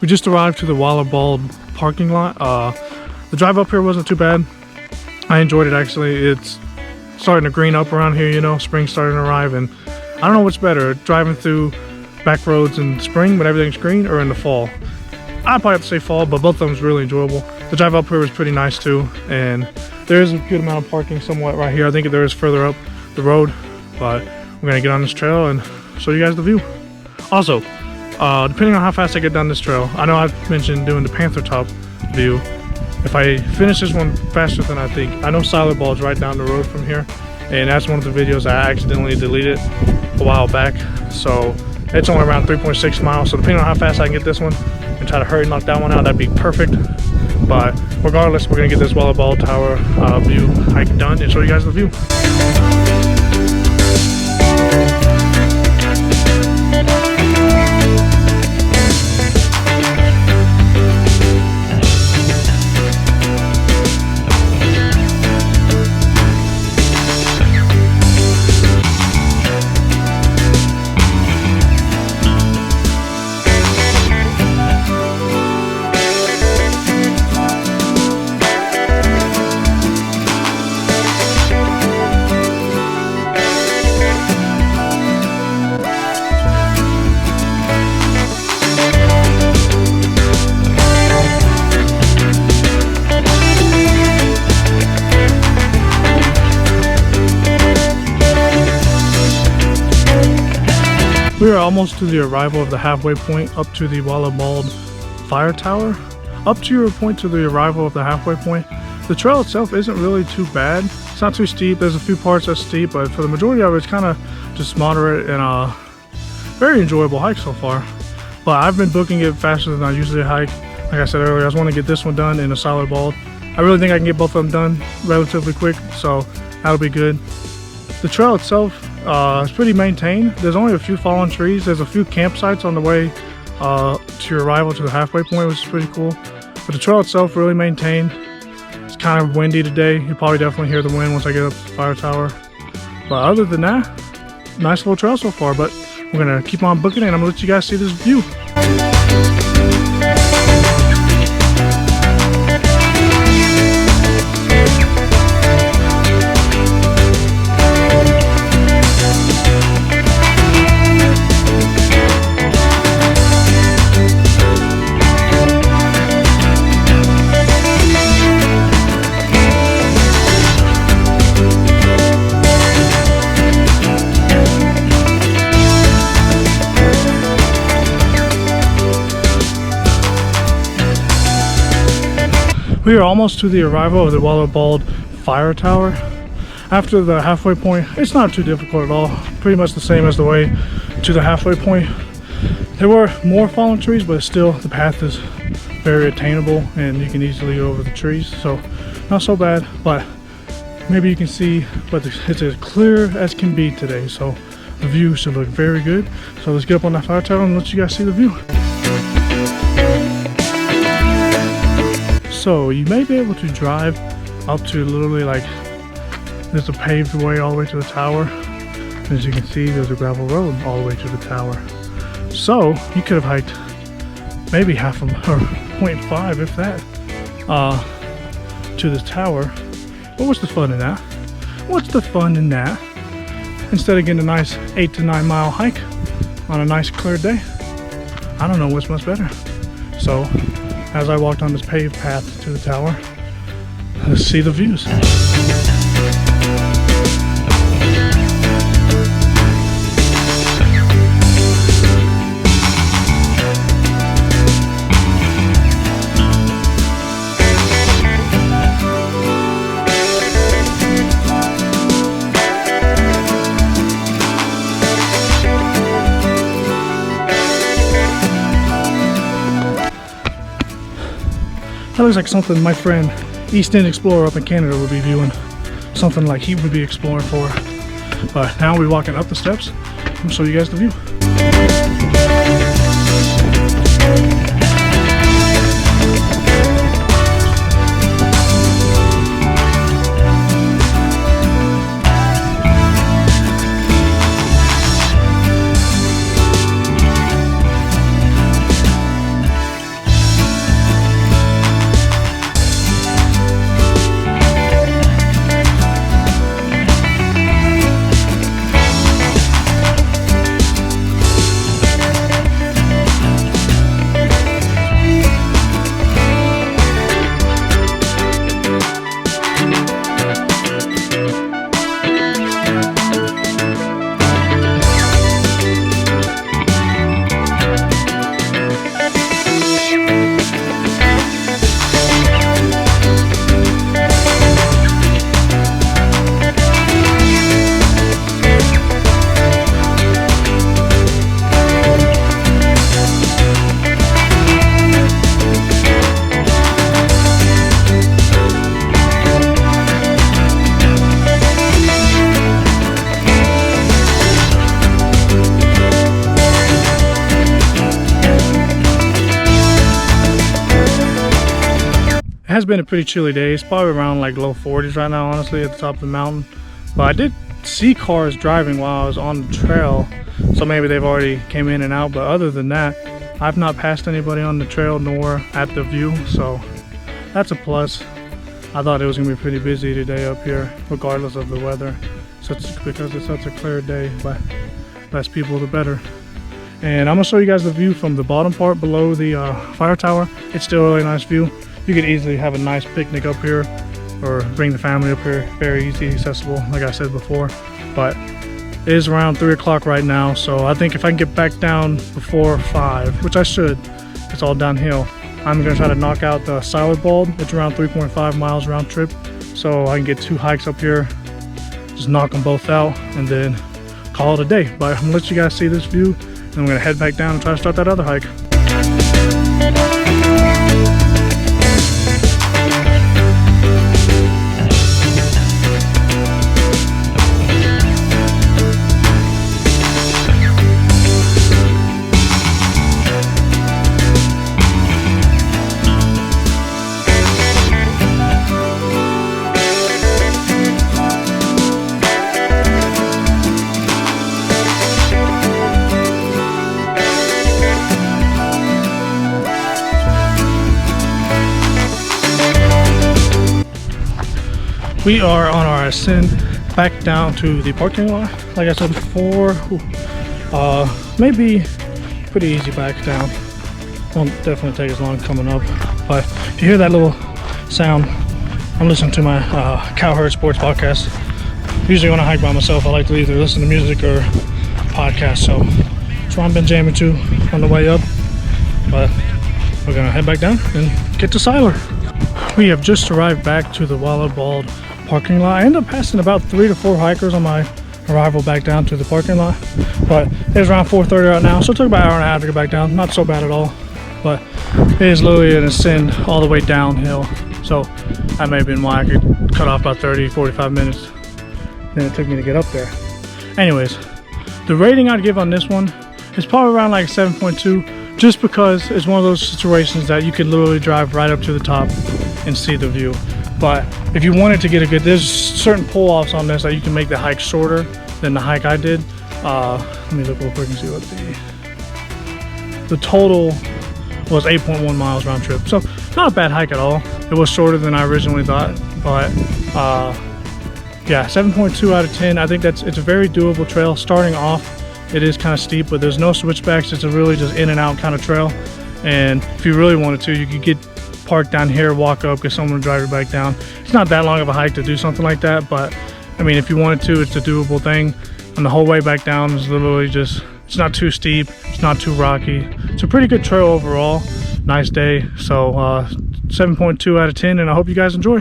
We just arrived to the Wayah parking lot. The drive up here wasn't too bad. I enjoyed it actually. It's starting to green up around here, you know, spring's starting to arrive, and I don't know what's better, driving through back roads in spring when everything's green or in the fall. I'd probably have to say fall, but both of them was really enjoyable. The drive up here was pretty nice too, and there is a good amount of parking somewhat right here. I think there is further up the road, but we're gonna get on this trail and show you guys the view. Also, depending on how fast I get down this trail, I know I've mentioned doing the Panther Top view. If I finish this one faster than I think, I know Silent Ball's right down the road from here, and that's one of the videos I accidentally deleted a while back. So it's only around 3.6 miles. So depending on how fast I can get this one and try to hurry and knock that one out, that'd be perfect. But regardless, we're gonna get this Wayah Tower view hike done and show you guys the view. We are almost to the arrival of the halfway point up to the Wayah fire tower. Up to your point to the arrival of the halfway point, the trail itself isn't really too bad. It's not too steep. There's a few parts that's steep, but for the majority of it, it's kind of just moderate and a very enjoyable hike so far. But I've been booking it faster than I usually hike. Like I said earlier, I just want to get this one done in a solid ball. I really think I can get both of them done relatively quick, so that'll be good. The trail itself is pretty maintained. There's only a few fallen trees. There's a few campsites on the way to your arrival to the halfway point, which is pretty cool. But the trail itself really maintained. It's kind of windy today. You'll probably definitely hear the wind once I get up to the fire tower. But other than that, nice little trail so far. But we're gonna keep on booking it, and I'm gonna let you guys see this view. We are almost to the arrival of the Wayah fire tower. After the halfway point, it's not too difficult at all. Pretty much the same as the way to the halfway point. There were more fallen trees, but still the path is very attainable and you can easily go over the trees. So not so bad, but maybe you can see, but it's as clear as can be today. So the view should look very good. So let's get up on that fire tower and let you guys see the view. So you may be able to drive up to literally like, there's a paved way all the way to the tower. As you can see, there's a gravel road all the way to the tower. So you could have hiked maybe half or 0.5 if that to the tower. But what's the fun in that? What's the fun in that? Instead of getting a nice 8 to 9 mile hike on a nice clear day, I don't know what's much better. So as I walked on this paved path to the tower, let's see the views. That looks like something my friend East End Explorer up in Canada would be viewing. Something like he would be exploring for. But now we're walking up the steps. I'll show you guys the view. It has been a pretty chilly day. It's probably around like low 40s right now, honestly, at the top of the mountain. But I did see cars driving while I was on the trail, so maybe they've already came in and out. But other than that, I've not passed anybody on the trail nor at the view, so that's a plus. I thought it was gonna be pretty busy today up here, regardless of the weather, because it's such a clear day. But less people, the better. And I'm gonna show you guys the view from the bottom part below the fire tower. It's still a really nice view. You could easily have a nice picnic up here or bring the family up here. Very easy, accessible, like I said before. But it is around 3 o'clock right now, so I think if I can get back down before 5, which I should, it's all downhill, I'm gonna try to knock out the Silent Bald. It's around 3.5 miles round trip, so I can get 2 hikes up here, just knock them both out, and then call it a day. But I'm gonna let you guys see this view, and I'm gonna head back down and try to start that other hike. We are on our ascent back down to the parking lot. Like I said before, maybe pretty easy back down. Won't definitely take as long coming up. But if you hear that little sound, I'm listening to my Cowherd Sports podcast. Usually when I hike by myself, I like to either listen to music or podcast. So that's what I've been jamming to on the way up. But we're gonna head back down and get to Siler. We have just arrived back to the Wayah Bald parking lot. I ended up passing about 3 to 4 hikers on my arrival back down to the parking lot, but it's around 4:30 right now, so it took about an hour and a half to get back down. Not so bad at all, but it is literally an ascent all the way downhill, so that may have been why I could cut off about 30-45 minutes then it took me to get up there. Anyways, the rating I'd give on this one is probably around like 7.2, just because it's one of those situations that you could literally drive right up to the top and see the view. But if you wanted to get a good, there's certain pull-offs on this that you can make the hike shorter than the hike I did. Let me look real quick and see what the total was. 8.1 miles round trip, so not a bad hike at all. It was shorter than I originally thought, but yeah, 7.2 out of 10. I think it's a very doable trail. Starting off, it is kind of steep, but there's no switchbacks. It's a really just in and out kind of trail, and if you really wanted to, you could get park down here, walk up, get someone to drive you back down. It's not that long of a hike to do something like that, but I mean, if you wanted to, it's a doable thing. And the whole way back down is literally just, it's not too steep, it's not too rocky. It's a pretty good trail overall. Nice day. So 7.2 out of 10, and I hope you guys enjoy.